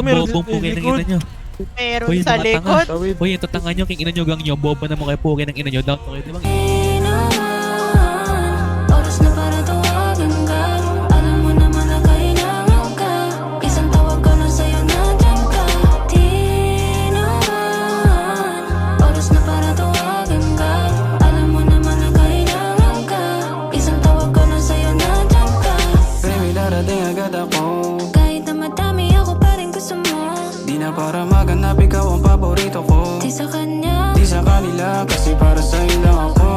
meron bobong sa puki ng likod. ina nyo. Meron Hoy, sa mga likod. tanga. Hoy, ito tanga nyo, king ina nyo, gang nyo. Bobo na mo kayo puki ng ina nyo. Down to kayo, di ba? Oras na para tawagan ka. Alam mo naman na kailangan ka. Isang tawag ko lang sa'yo, nandiyan ka. Di naman. Oras na para tawagan ka. Alam mo naman na kailangan ka. Isang tawag ko lang sa'yo, nandiyan ka. Baby, darating agad ako. Kahit na madami ako pa rin gusto mo. Di na para maganap, ikaw ang paborito ko. Di sa kanya, Di sa kanila, kasi para sa'yo lang ako.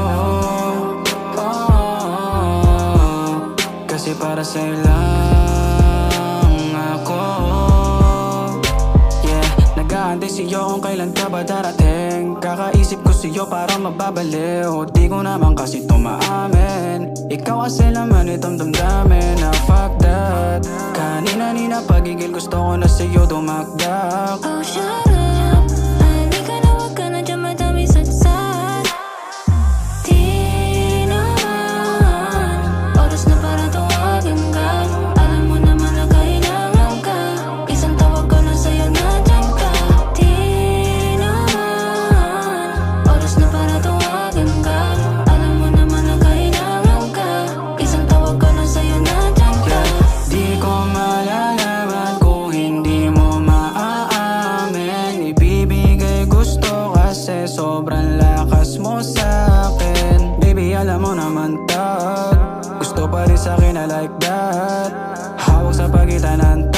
Kasi para sa'yo lang ako. Yeah, nag-aantay sa'yo kung kailan ka ba darating. Kakaisip ko sa'yo para mababaliw. Di ko naman kasi tumaamin. Ikaw kasi laman itong damdamin na fuck that. Kanina-nina pagigil gusto ko na sa'yo dumakdak. oh shut up. Halika na, wag ka na dyan, madami satsat. Di naman. Oras na para tawagan ka. Alam mo naman na kailangan ka. Isang tawag ko lang sa'yo, nandiyan ka. Di naman. Oras na para tawagan ka. Alam mo naman na kailangan ka. Isang tawag ko lang sa'yo, nandiyan ka. Di ko malalaman kung hindi mo maaamin. Ibibigay gusto kasi sobrang lakas mo sa'kin. Baby, alam mo naman that. Gusto pa rin sa'kin na like that. Hawak sa pagitan ng